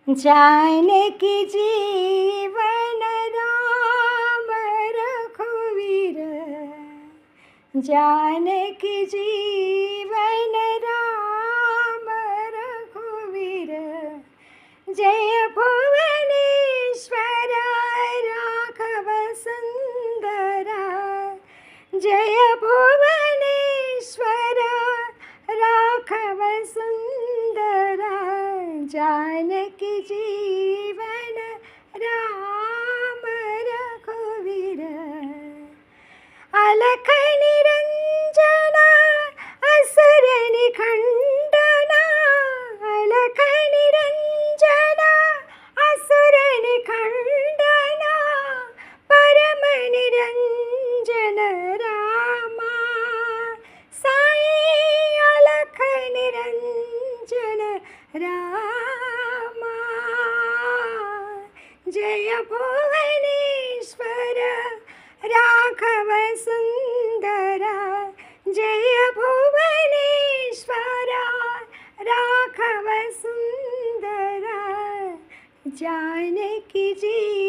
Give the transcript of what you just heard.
जानकी जीवन राम रघुवीर, जानकी जीवन राम रघुवीर। जय भुवनेश्वर राघव सुंदरा, जय भुवनेश्वर राघव सुंदरा। जानकी जीवन राम रघुवीर। अलख निरंजना असुर निखंडना, अलख निरंजना असुर निखंडना। परम निरंजन रामा, साई अलख निरंजन रामा। जय भुवनेश्वर राघव सुंदरा, जय भुवनेश्वर राघव सुंदरा। जानकी जी